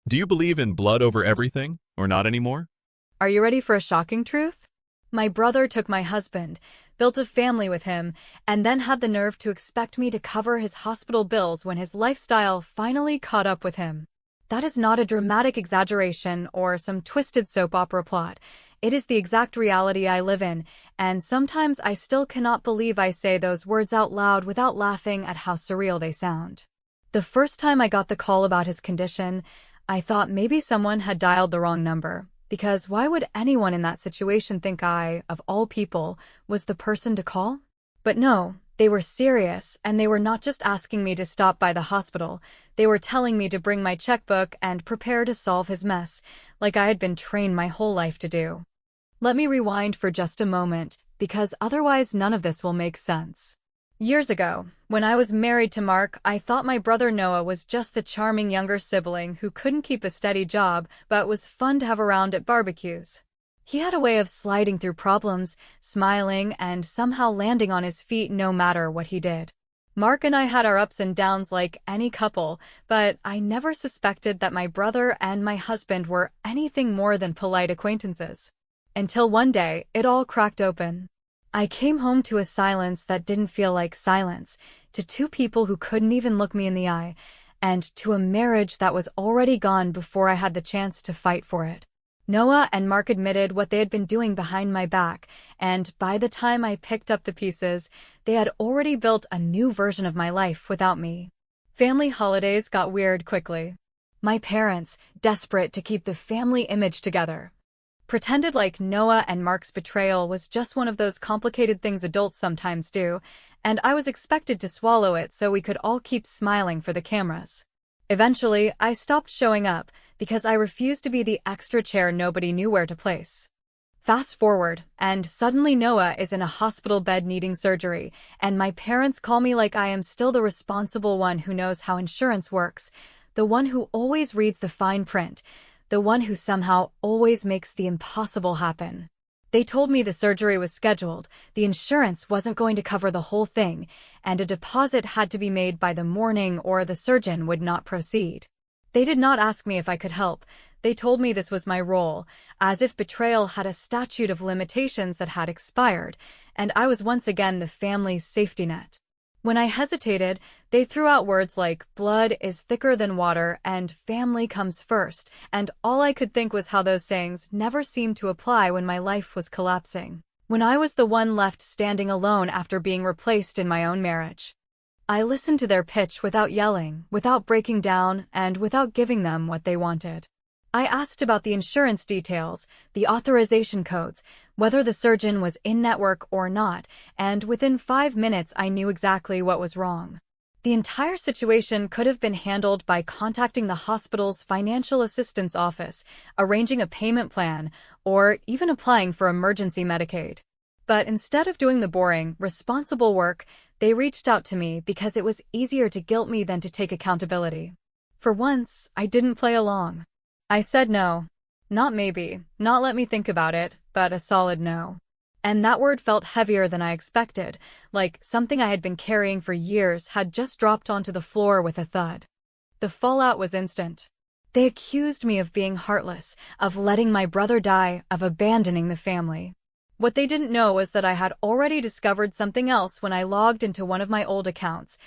Do you believe in blood over everything, or not anymore? Are you ready for a shocking truth? My brother took my husband, built a family with him, and then had the nerve to expect me to cover his hospital bills when his lifestyle finally caught up with him. That is not a dramatic exaggeration or some twisted soap opera plot. It is the exact reality I live in, and sometimes I still cannot believe I say those words out loud without laughing at how surreal they sound. The first time I got the call about his condition, I thought maybe someone had dialed the wrong number, because why would anyone in that situation think I, of all people, was the person to call? But no, they were serious, and they were not just asking me to stop by the hospital. They were telling me to bring my checkbook and prepare to solve his mess, like I had been trained my whole life to do. Let me rewind for just a moment, because otherwise none of this will make sense. Years ago, when I was married to Mark, I thought my brother Noah was just the charming younger sibling who couldn't keep a steady job but was fun to have around at barbecues. He had a way of sliding through problems, smiling, and somehow landing on his feet no matter what he did. Mark and I had our ups and downs like any couple, but I never suspected that my brother and my husband were anything more than polite acquaintances. Until one day, it all cracked open. I came home to a silence that didn't feel like silence, to two people who couldn't even look me in the eye, and to a marriage that was already gone before I had the chance to fight for it. Noah and Mark admitted what they had been doing behind my back, and by the time I picked up the pieces, they had already built a new version of my life without me. Family holidays got weird quickly. My parents, desperate to keep the family image together, pretended like Noah and Mark's betrayal was just one of those complicated things adults sometimes do, and I was expected to swallow it so we could all keep smiling for the cameras. Eventually, I stopped showing up because I refused to be the extra chair nobody knew where to place. Fast forward, and suddenly Noah is in a hospital bed needing surgery, and my parents call me like I am still the responsible one who knows how insurance works, the one who always reads the fine print, the one who somehow always makes the impossible happen. They told me the surgery was scheduled, the insurance wasn't going to cover the whole thing, and a deposit had to be made by the morning or the surgeon would not proceed. They did not ask me if I could help. They told me this was my role, as if betrayal had a statute of limitations that had expired, and I was once again the family's safety net. When I hesitated, they threw out words like blood is thicker than water and family comes first, and all I could think was how those sayings never seemed to apply when my life was collapsing, when I was the one left standing alone after being replaced in my own marriage. I listened to their pitch without yelling, without breaking down, and without giving them what they wanted. I asked about the insurance details, the authorization codes, whether the surgeon was in-network or not, and within 5 minutes I knew exactly what was wrong. The entire situation could have been handled by contacting the hospital's financial assistance office, arranging a payment plan, or even applying for emergency Medicaid. But instead of doing the boring, responsible work, they reached out to me because it was easier to guilt me than to take accountability. For once, I didn't play along. I said no. Not maybe, not let me think about it, but a solid no. And that word felt heavier than I expected, like something I had been carrying for years had just dropped onto the floor with a thud. The fallout was instant. They accused me of being heartless, of letting my brother die, of abandoning the family. What they didn't know was that I had already discovered something else when I logged into one of my old accounts.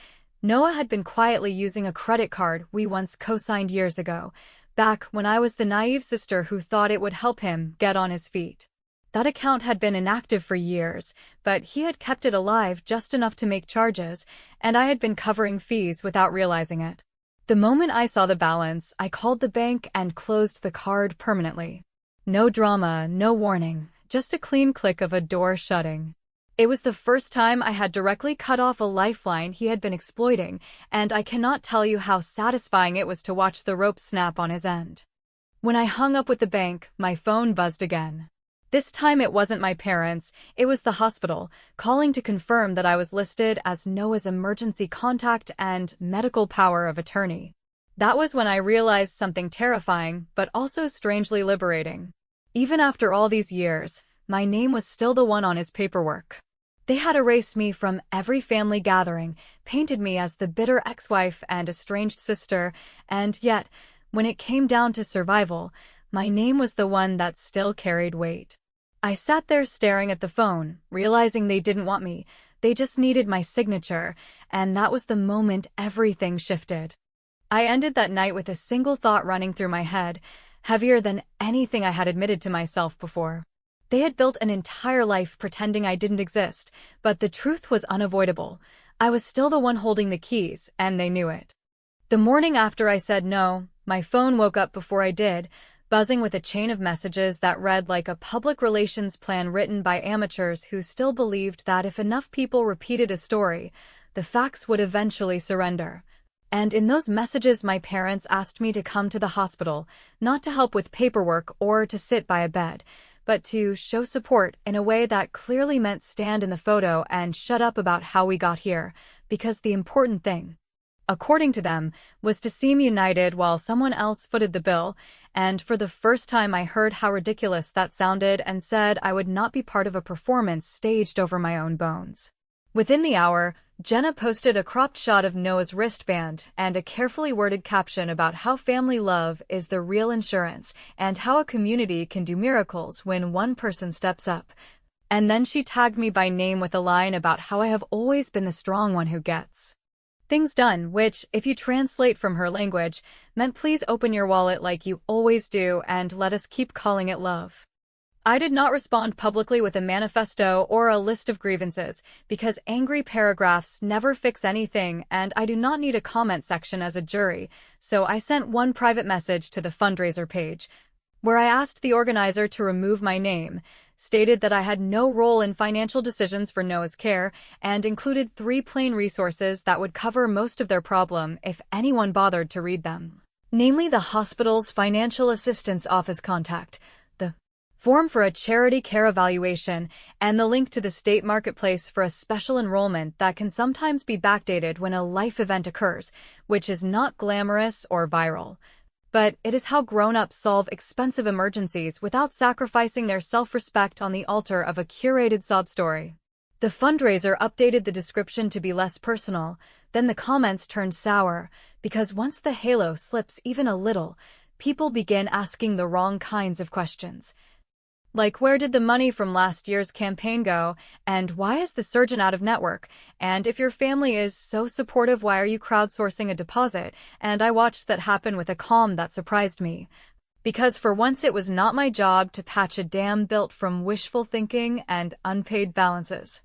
Noah had been quietly using a credit card we once co-signed years ago, back when I was the naive sister who thought it would help him get on his feet. That account had been inactive for years, but he had kept it alive just enough to make charges, and I had been covering fees without realizing it. The moment I saw the balance, I called the bank and closed the card permanently. No drama, no warning, just a clean click of a door shutting. It was the first time I had directly cut off a lifeline he had been exploiting, and I cannot tell you how satisfying it was to watch the rope snap on his end. When I hung up with the bank, my phone buzzed again. This time it wasn't my parents, it was the hospital, calling to confirm that I was listed as Noah's emergency contact and medical power of attorney. That was when I realized something terrifying, but also strangely liberating. Even after all these years, my name was still the one on his paperwork. They had erased me from every family gathering, painted me as the bitter ex-wife and estranged sister, and yet, When it came down to survival, my name was the one that still carried weight. I sat there staring at the phone, realizing they didn't want me. They just needed my signature, and that was the moment everything shifted. I ended that night with a single thought running through my head, heavier than anything I had admitted to myself before. They had built an entire life pretending I didn't exist, but the truth was unavoidable. I was still the one holding the keys, and they knew it. The morning after I said no, my phone woke up before I did, buzzing with a chain of messages that read like a public relations plan written by amateurs who still believed that if enough people repeated a story, the facts would eventually surrender. And in those messages, my parents asked me to come to the hospital, not to help with paperwork or to sit by a bed, but to show support in a way that clearly meant stand in the photo and shut up about how we got here, because the important thing, according to them, was to seem united while someone else footed the bill, and for the first time I heard how ridiculous that sounded and said I would not be part of a performance staged over my own bones. Within the hour, Jenna posted a cropped shot of Noah's wristband and a carefully worded caption about how family love is the real insurance and how a community can do miracles when one person steps up. And then she tagged me by name with a line about how I have always been the strong one who gets things done, which, if you translate from her language, meant please open your wallet like you always do and let us keep calling it love. I did not respond publicly with a manifesto or a list of grievances, because angry paragraphs never fix anything and I do not need a comment section as a jury, so I sent one private message to the fundraiser page, where I asked the organizer to remove my name, stated that I had no role in financial decisions for Noah's care, and included 3 plain resources that would cover most of their problem if anyone bothered to read them. Namely, the hospital's financial assistance office contact, the form for a charity care evaluation, and the link to the state marketplace for a special enrollment that can sometimes be backdated when a life event occurs, which is not glamorous or viral. But it is how grown-ups solve expensive emergencies without sacrificing their self-respect on the altar of a curated sob story. The fundraiser updated the description to be less personal, then the comments turned sour, because once the halo slips even a little, people begin asking the wrong kinds of questions. Like, where did the money from last year's campaign go, and why is the surgeon out of network, and if your family is so supportive, why are you crowdsourcing a deposit? And I watched that happen with a calm that surprised me. Because for once it was not my job to patch a dam built from wishful thinking and unpaid balances.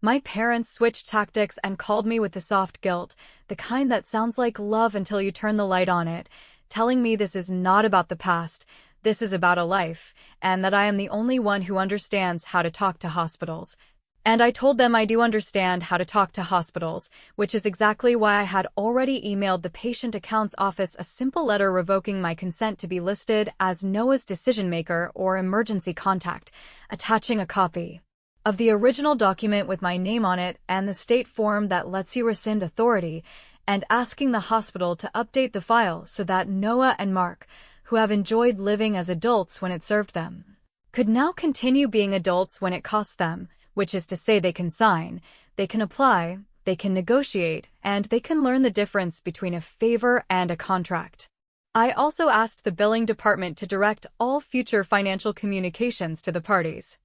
My parents switched tactics and called me with the soft guilt, the kind that sounds like love until you turn the light on it, telling me this is not about the past, this is about a life, and that I am the only one who understands how to talk to hospitals. And I told them I do understand how to talk to hospitals, which is exactly why I had already emailed the patient accounts office a simple letter revoking my consent to be listed as Noah's decision maker or emergency contact, attaching a copy of the original document with my name on it and the state form that lets you rescind authority, and asking the hospital to update the file so that Noah and Mark, who have enjoyed living as adults when it served them, could now continue being adults when it cost them, which is to say they can sign, they can apply, they can negotiate, and they can learn the difference between a favor and a contract. I also asked the billing department to direct all future financial communications to the parties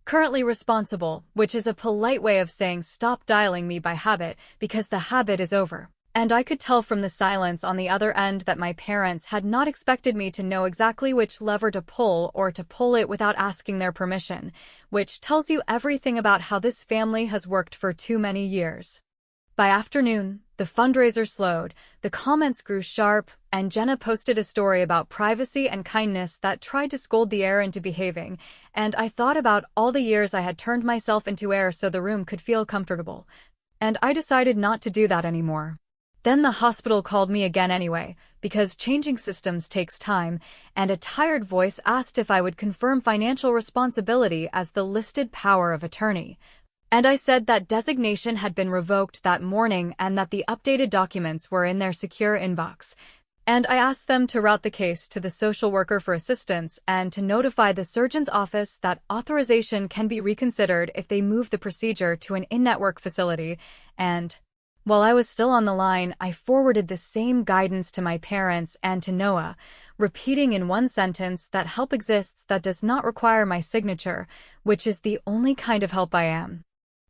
currently responsible, which is a polite way of saying stop dialing me by habit, because the habit is over. And I could tell from the silence on the other end that my parents had not expected me to know exactly which lever to pull or to pull it without asking their permission, which tells you everything about how this family has worked for too many years. By afternoon, the fundraiser slowed, the comments grew sharp, and Jenna posted a story about privacy and kindness that tried to scold the air into behaving, and I thought about all the years I had turned myself into air so the room could feel comfortable. And I decided not to do that anymore. Then the hospital called me again anyway, because changing systems takes time, and a tired voice asked if I would confirm financial responsibility as the listed power of attorney. And I said that designation had been revoked that morning and that the updated documents were in their secure inbox. And I asked them to route the case to the social worker for assistance and to notify the surgeon's office that authorization can be reconsidered if they move the procedure to an in-network facility, and While I was still on the line, I forwarded the same guidance to my parents and to Noah, repeating in one sentence that help exists that does not require my signature, which is the only kind of help I am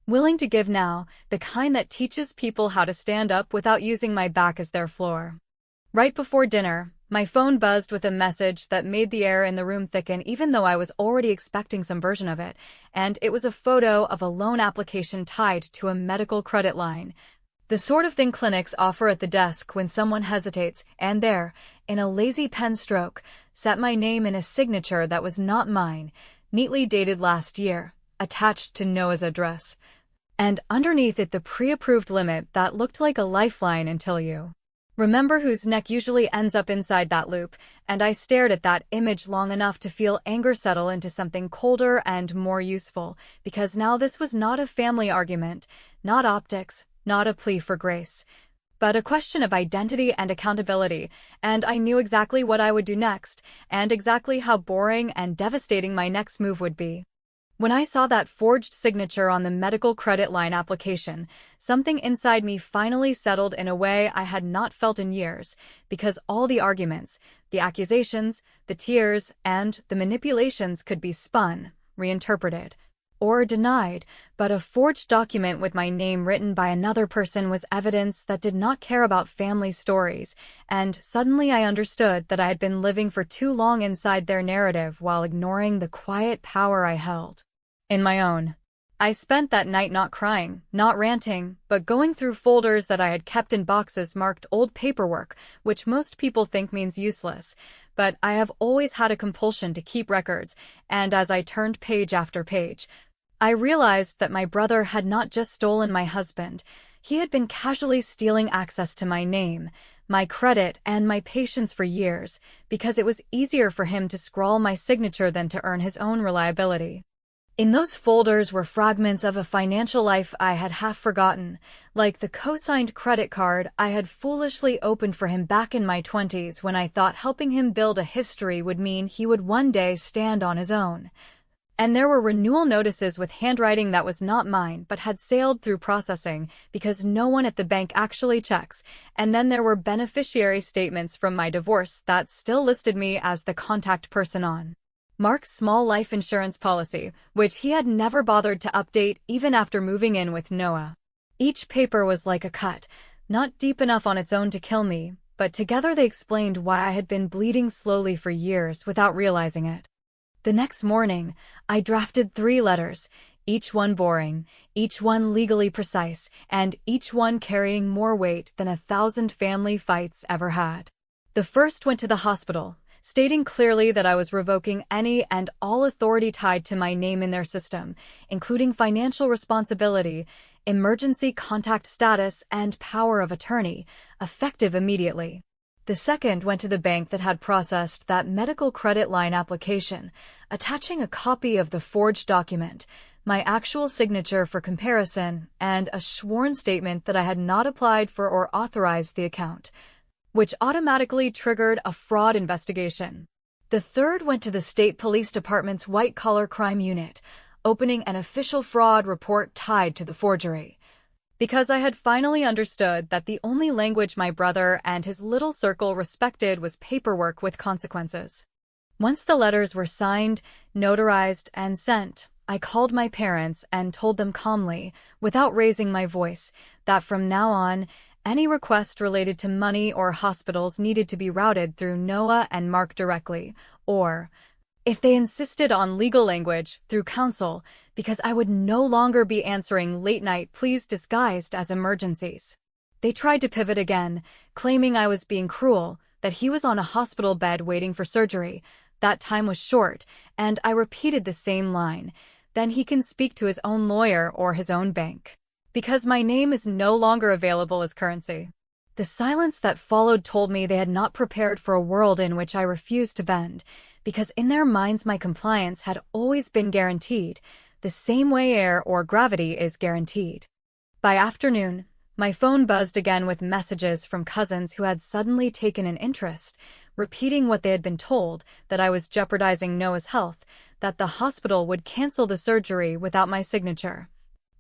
willing to give now, the kind that teaches people how to stand up without using my back as their floor. Right before dinner, my phone buzzed with a message that made the air in the room thicken even though I was already expecting some version of it, and it was a photo of a loan application tied to a medical credit line. The sort of thing clinics offer at the desk when someone hesitates, and there, in a lazy pen stroke, sat my name in a signature that was not mine, neatly dated last year, attached to Noah's address. And underneath it the pre-approved limit that looked like a lifeline until you remember whose neck usually ends up inside that loop, and I stared at that image long enough to feel anger settle into something colder and more useful, because now this was not a family argument, not optics, not a plea for grace, but a question of identity and accountability, and I knew exactly what I would do next, and exactly how boring and devastating my next move would be. When I saw that forged signature on the medical credit line application, something inside me finally settled in a way I had not felt in years, because all the arguments, the accusations, the tears, and the manipulations could be spun, reinterpreted, or denied, but a forged document with my name written by another person was evidence that did not care about family stories, and suddenly I understood that I had been living for too long inside their narrative while ignoring the quiet power I held in my own. I spent that night not crying, not ranting, but going through folders that I had kept in boxes marked old paperwork, which most people think means useless, but I have always had a compulsion to keep records, and as I turned page after page, I realized that my brother had not just stolen my husband, he had been casually stealing access to my name, my credit, and my patience for years, because it was easier for him to scrawl my signature than to earn his own reliability. In those folders were fragments of a financial life I had half forgotten, like the co-signed credit card I had foolishly opened for him back in my 20s when I thought helping him build a history would mean he would one day stand on his own. And there were renewal notices with handwriting that was not mine but had sailed through processing because no one at the bank actually checks, and then there were beneficiary statements from my divorce that still listed me as the contact person on Mark's small life insurance policy, which he had never bothered to update even after moving in with Noah. Each paper was like a cut, not deep enough on its own to kill me, but together they explained why I had been bleeding slowly for years without realizing it. The next morning, I drafted 3 letters, each one boring, each one legally precise, and each one carrying more weight than 1,000 family fights ever had. The first went to the hospital, stating clearly that I was revoking any and all authority tied to my name in their system, including financial responsibility, emergency contact status, and power of attorney, effective immediately. The second went to the bank that had processed that medical credit line application, attaching a copy of the forged document, my actual signature for comparison, and a sworn statement that I had not applied for or authorized the account, which automatically triggered a fraud investigation. The third went to the state police department's white-collar crime unit, opening an official fraud report tied to the forgery. Because I had finally understood that the only language my brother and his little circle respected was paperwork with consequences. Once the letters were signed, notarized, and sent, I called my parents and told them calmly, without raising my voice, that from now on, any request related to money or hospitals needed to be routed through Noah and Mark directly, or, if they insisted on legal language, through counsel, because I would no longer be answering late-night pleas disguised as emergencies. They tried to pivot again, claiming I was being cruel, that he was on a hospital bed waiting for surgery. That time was short, and I repeated the same line. Then he can speak to his own lawyer or his own bank, because my name is no longer available as currency. The silence that followed told me they had not prepared for a world in which I refused to bend, because in their minds my compliance had always been guaranteed, the same way air or gravity is guaranteed. By afternoon, my phone buzzed again with messages from cousins who had suddenly taken an interest, repeating what they had been told, that I was jeopardizing Noah's health, that the hospital would cancel the surgery without my signature.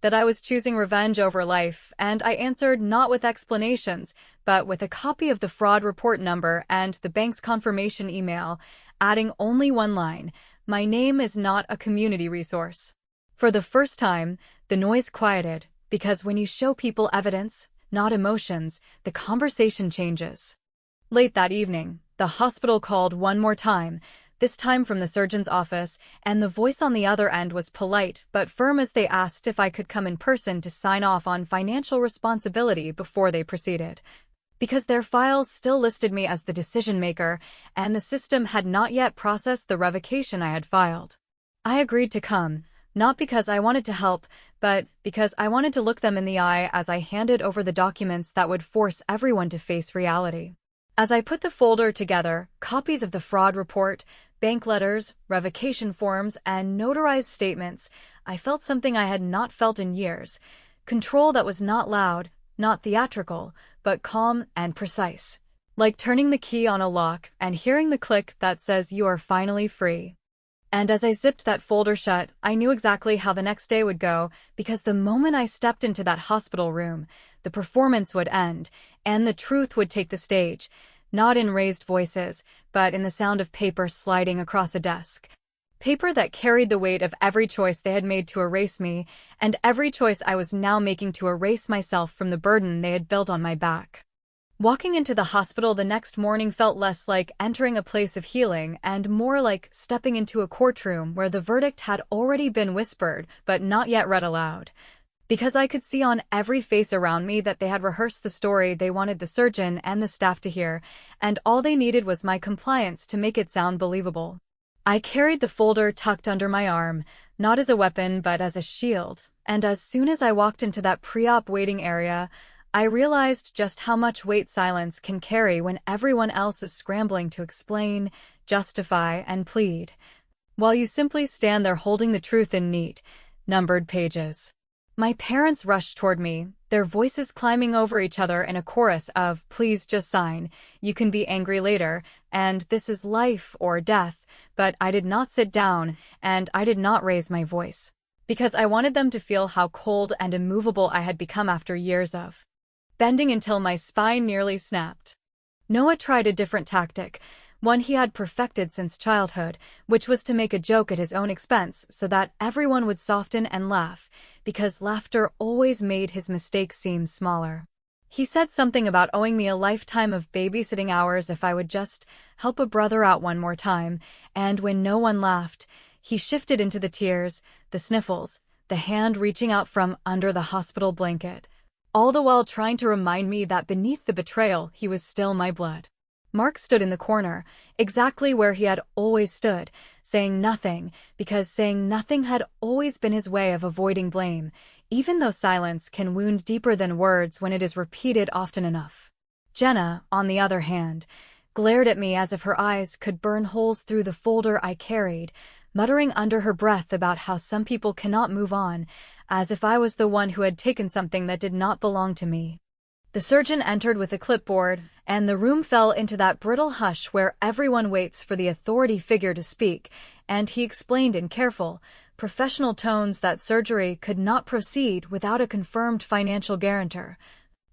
that I was choosing revenge over life, and I answered not with explanations, but with a copy of the fraud report number and the bank's confirmation email, adding only one line: "My name is not a community resource." For the first time, the noise quieted, because when you show people evidence, not emotions, the conversation changes. Late that evening, the hospital called one more time, this time from the surgeon's office, and the voice on the other end was polite but firm as they asked if I could come in person to sign off on financial responsibility before they proceeded. Because their files still listed me as the decision-maker, and the system had not yet processed the revocation I had filed. I agreed to come, not because I wanted to help, but because I wanted to look them in the eye as I handed over the documents that would force everyone to face reality. As I put the folder together, copies of the fraud report, bank letters, revocation forms, and notarized statements, I felt something I had not felt in years. Control that was not loud, not theatrical, but calm and precise. Like turning the key on a lock and hearing the click that says you are finally free. And as I zipped that folder shut, I knew exactly how the next day would go, because the moment I stepped into that hospital room, the performance would end, and the truth would take the stage, not in raised voices, but in the sound of paper sliding across a desk. Paper that carried the weight of every choice they had made to erase me, and every choice I was now making to erase myself from the burden they had built on my back. Walking into the hospital the next morning felt less like entering a place of healing and more like stepping into a courtroom where the verdict had already been whispered but not yet read aloud. Because I could see on every face around me that they had rehearsed the story they wanted the surgeon and the staff to hear, and all they needed was my compliance to make it sound believable. I carried the folder tucked under my arm, not as a weapon but as a shield, and as soon as I walked into that pre-op waiting area, I realized just how much weight silence can carry when everyone else is scrambling to explain, justify, and plead, while you simply stand there holding the truth in neat, numbered pages. My parents rushed toward me, their voices climbing over each other in a chorus of "Please just sign, you can be angry later," and "This is life or death," but I did not sit down, and I did not raise my voice, because I wanted them to feel how cold and immovable I had become after years of bending until my spine nearly snapped. Noah tried a different tactic, one he had perfected since childhood, which was to make a joke at his own expense so that everyone would soften and laugh, because laughter always made his mistakes seem smaller. He said something about owing me a lifetime of babysitting hours if I would just help a brother out one more time, and when no one laughed, he shifted into the tears, the sniffles, the hand reaching out from under the hospital blanket, all the while trying to remind me that beneath the betrayal he was still my blood. Mark stood in the corner, exactly where he had always stood, saying nothing, because saying nothing had always been his way of avoiding blame, even though silence can wound deeper than words when it is repeated often enough. Jenna, on the other hand, glared at me as if her eyes could burn holes through the folder I carried, muttering under her breath about how some people cannot move on, as if I was the one who had taken something that did not belong to me. The surgeon entered with a clipboard, and the room fell into that brittle hush where everyone waits for the authority figure to speak, and he explained in careful, professional tones that surgery could not proceed without a confirmed financial guarantor,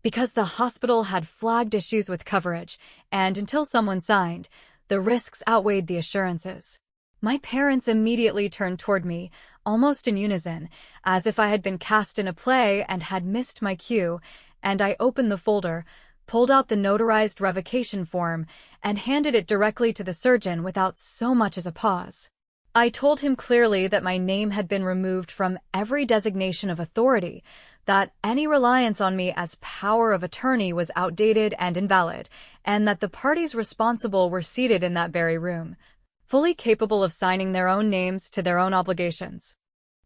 because the hospital had flagged issues with coverage, and until someone signed, the risks outweighed the assurances. My parents immediately turned toward me, almost in unison, as if I had been cast in a play and had missed my cue, and I opened the folder, pulled out the notarized revocation form, and handed it directly to the surgeon without so much as a pause. I told him clearly that my name had been removed from every designation of authority, that any reliance on me as power of attorney was outdated and invalid, and that the parties responsible were seated in that very room, fully capable of signing their own names to their own obligations.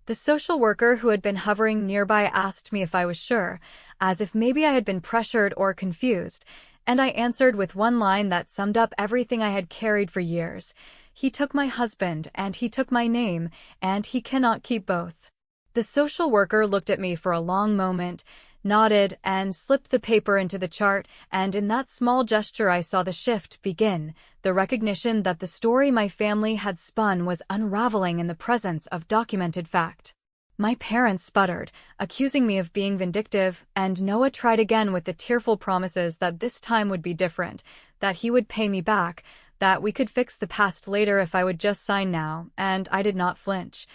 The social worker who had been hovering nearby asked me if I was sure, as if maybe I had been pressured or confused, and I answered with one line that summed up everything I had carried for years. He took my husband, and he took my name, and he cannot keep both. The social worker looked at me for a long moment, nodded, and slipped the paper into the chart, and in that small gesture I saw the shift begin, the recognition that the story my family had spun was unraveling in the presence of documented fact. My parents sputtered, accusing me of being vindictive, and Noah tried again with the tearful promises that this time would be different, that he would pay me back, that we could fix the past later if I would just sign now, and I did not flinch,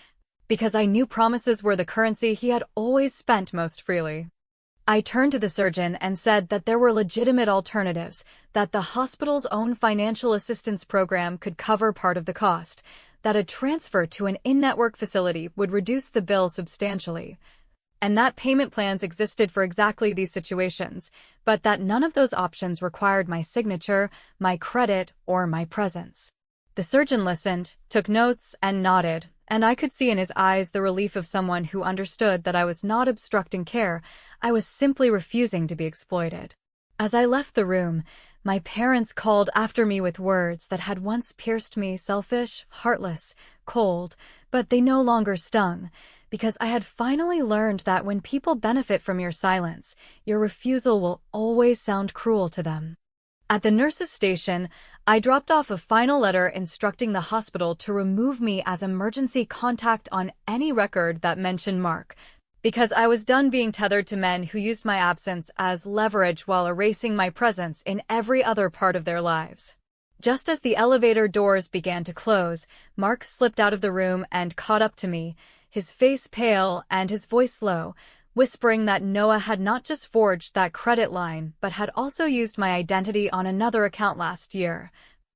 because I knew promises were the currency he had always spent most freely. I turned to the surgeon and said that there were legitimate alternatives, that the hospital's own financial assistance program could cover part of the cost, that a transfer to an in-network facility would reduce the bill substantially, and that payment plans existed for exactly these situations, but that none of those options required my signature, my credit, or my presence. The surgeon listened, took notes, and nodded, and I could see in his eyes the relief of someone who understood that I was not obstructing care, I was simply refusing to be exploited. As I left the room, my parents called after me with words that had once pierced me, selfish, heartless, cold, but they no longer stung, because I had finally learned that when people benefit from your silence, your refusal will always sound cruel to them. At the nurse's station, I dropped off a final letter instructing the hospital to remove me as emergency contact on any record that mentioned Mark, because I was done being tethered to men who used my absence as leverage while erasing my presence in every other part of their lives. Just as the elevator doors began to close, Mark slipped out of the room and caught up to me, his face pale and his voice low, whispering that Noah had not just forged that credit line but had also used my identity on another account last year.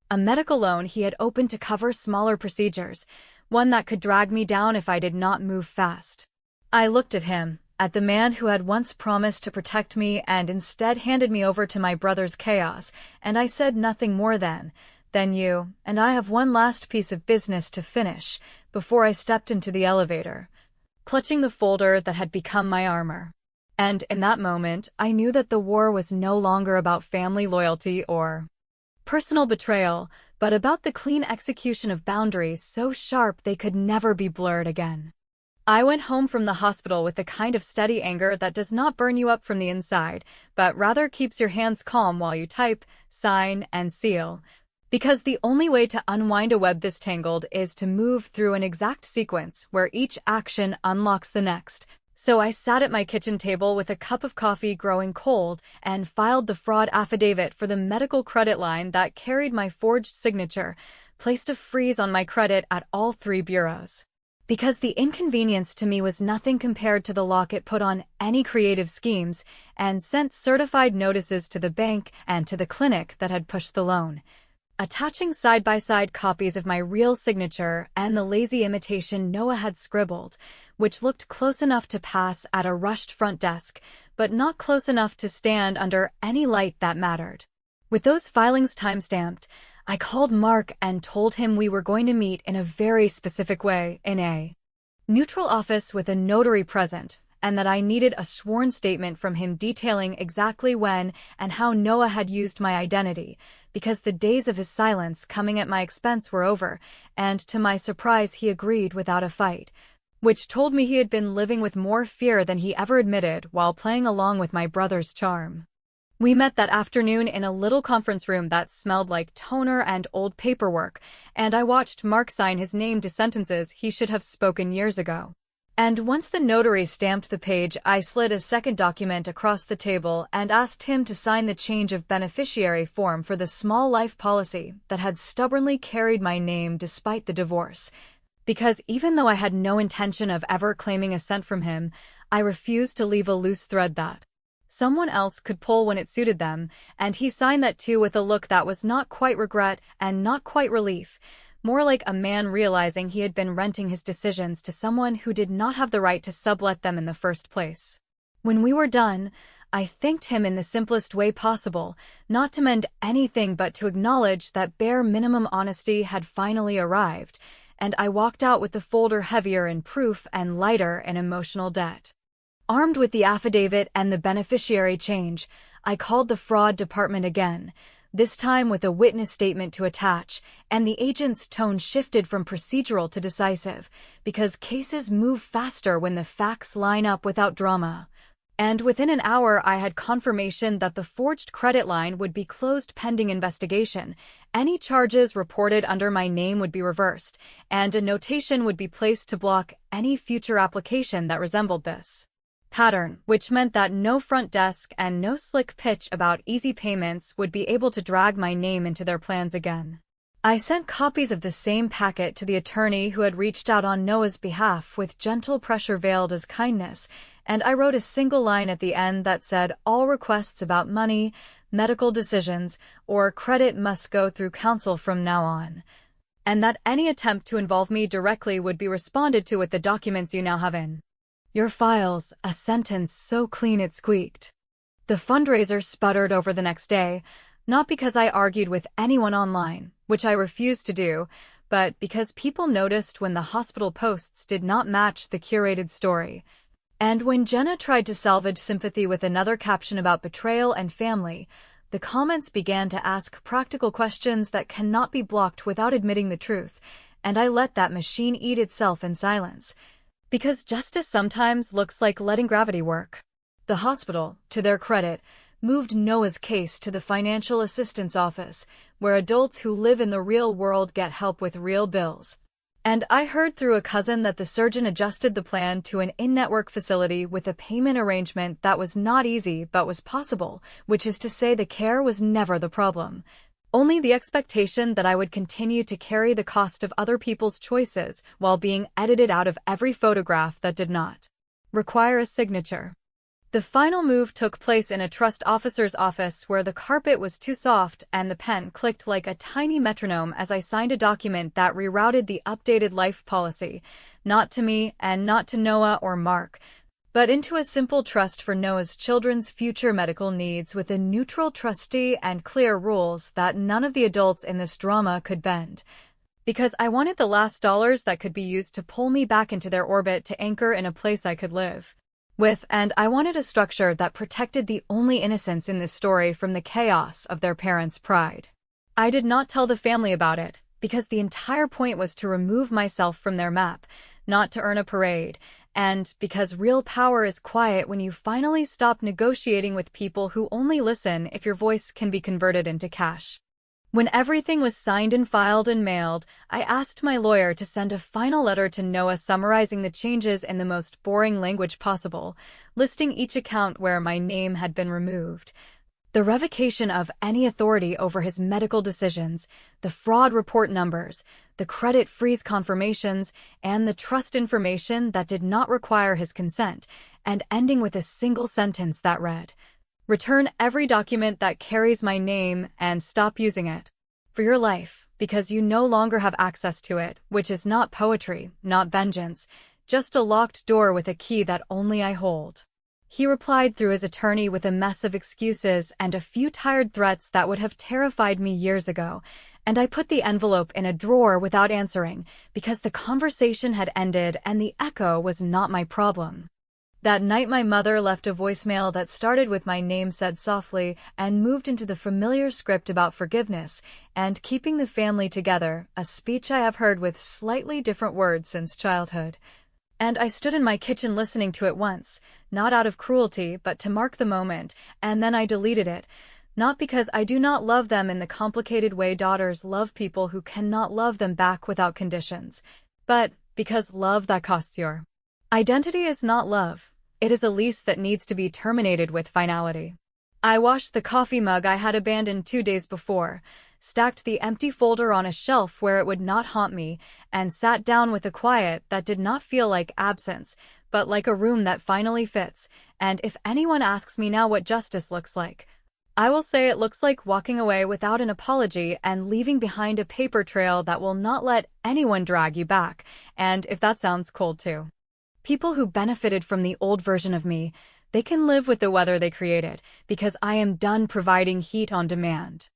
A medical loan he had opened to cover smaller procedures, one that could drag me down if I did not move fast. I looked at him, at the man who had once promised to protect me and instead handed me over to my brother's chaos, and I said nothing more then you and I have one last piece of business to finish, before I stepped into the elevator, clutching the folder that had become my armor. And in that moment, I knew that the war was no longer about family loyalty or personal betrayal, but about the clean execution of boundaries so sharp they could never be blurred again. I went home from the hospital with the kind of steady anger that does not burn you up from the inside, but rather keeps your hands calm while you type, sign, and seal. Because the only way to unwind a web this tangled is to move through an exact sequence where each action unlocks the next. So I sat at my kitchen table with a cup of coffee growing cold and filed the fraud affidavit for the medical credit line that carried my forged signature, placed a freeze on my credit at all 3 bureaus. Because the inconvenience to me was nothing compared to the lock it put on any creative schemes, and sent certified notices to the bank and to the clinic that had pushed the loan, attaching side-by-side copies of my real signature and the lazy imitation Noah had scribbled, which looked close enough to pass at a rushed front desk, but not close enough to stand under any light that mattered. With those filings time-stamped, I called Mark and told him we were going to meet in a very specific way in a neutral office with a notary present, and that I needed a sworn statement from him detailing exactly when and how Noah had used my identity, because the days of his silence coming at my expense were over, and to my surprise he agreed without a fight, which told me he had been living with more fear than he ever admitted while playing along with my brother's charm. We met that afternoon in a little conference room that smelled like toner and old paperwork, and I watched Mark sign his name to sentences he should have spoken years ago. And once the notary stamped the page, I slid a second document across the table and asked him to sign the change of beneficiary form for the small life policy that had stubbornly carried my name despite the divorce. Because even though I had no intention of ever claiming a cent from him, I refused to leave a loose thread that someone else could pull when it suited them, and he signed that too with a look that was not quite regret and not quite relief, more like a man realizing he had been renting his decisions to someone who did not have the right to sublet them in the first place. When we were done, I thanked him in the simplest way possible, not to mend anything but to acknowledge that bare minimum honesty had finally arrived, and I walked out with the folder heavier in proof and lighter in emotional debt. Armed with the affidavit and the beneficiary change, I called the fraud department again, this time with a witness statement to attach, and the agent's tone shifted from procedural to decisive, because cases move faster when the facts line up without drama. And within an hour, I had confirmation that the forged credit line would be closed pending investigation. Any charges reported under my name would be reversed, and a notation would be placed to block any future application that resembled this pattern, which meant that no front desk and no slick pitch about easy payments would be able to drag my name into their plans again. I sent copies of the same packet to the attorney who had reached out on Noah's behalf with gentle pressure veiled as kindness, and I wrote a single line at the end that said all requests about money, medical decisions, or credit must go through counsel from now on, and that any attempt to involve me directly would be responded to with the documents you now have in your files, a sentence so clean it squeaked. The fundraiser sputtered over the next day, not because I argued with anyone online, which I refused to do, but because people noticed when the hospital posts did not match the curated story. And when Jenna tried to salvage sympathy with another caption about betrayal and family, the comments began to ask practical questions that cannot be blocked without admitting the truth, and I let that machine eat itself in silence. Because justice sometimes looks like letting gravity work. The hospital, to their credit, moved Noah's case to the Financial Assistance Office, where adults who live in the real world get help with real bills. And I heard through a cousin that the surgeon adjusted the plan to an in-network facility with a payment arrangement that was not easy but was possible, which is to say the care was never the problem. Only the expectation that I would continue to carry the cost of other people's choices while being edited out of every photograph that did not require a signature. The final move took place in a trust officer's office where the carpet was too soft and the pen clicked like a tiny metronome as I signed a document that rerouted the updated life policy, not to me and not to Noah or Mark, but into a simple trust for Noah's children's future medical needs with a neutral trustee and clear rules that none of the adults in this drama could bend. Because I wanted the last dollars that could be used to pull me back into their orbit to anchor in a place I could live with, and I wanted a structure that protected the only innocents in this story from the chaos of their parents' pride. I did not tell the family about it, because the entire point was to remove myself from their map, not to earn a parade, and because real power is quiet when you finally stop negotiating with people who only listen if your voice can be converted into cash. When everything was signed and filed and mailed, I asked my lawyer to send a final letter to Noah summarizing the changes in the most boring language possible, listing each account where my name had been removed, the revocation of any authority over his medical decisions, the fraud report numbers, the credit freeze confirmations, and the trust information that did not require his consent, and ending with a single sentence that read, "Return every document that carries my name and stop using it for your life, because you no longer have access to it," which is not poetry, not vengeance, just a locked door with a key that only I hold. He replied through his attorney with a mess of excuses and a few tired threats that would have terrified me years ago, and I put the envelope in a drawer without answering, because the conversation had ended and the echo was not my problem. That night my mother left a voicemail that started with my name said softly and moved into the familiar script about forgiveness and keeping the family together, a speech I have heard with slightly different words since childhood. And I stood in my kitchen listening to it once, not out of cruelty but to mark the moment, and then I deleted it, not because I do not love them in the complicated way daughters love people who cannot love them back without conditions, but because love that costs your identity is not love. It is a lease that needs to be terminated with finality. I washed the coffee mug I had abandoned 2 days before, stacked the empty folder on a shelf where it would not haunt me, and sat down with a quiet that did not feel like absence, but like a room that finally fits. And if anyone asks me now what justice looks like, I will say it looks like walking away without an apology and leaving behind a paper trail that will not let anyone drag you back, and if that sounds cold too. People who benefited from the old version of me, they can live with the weather they created, because I am done providing heat on demand.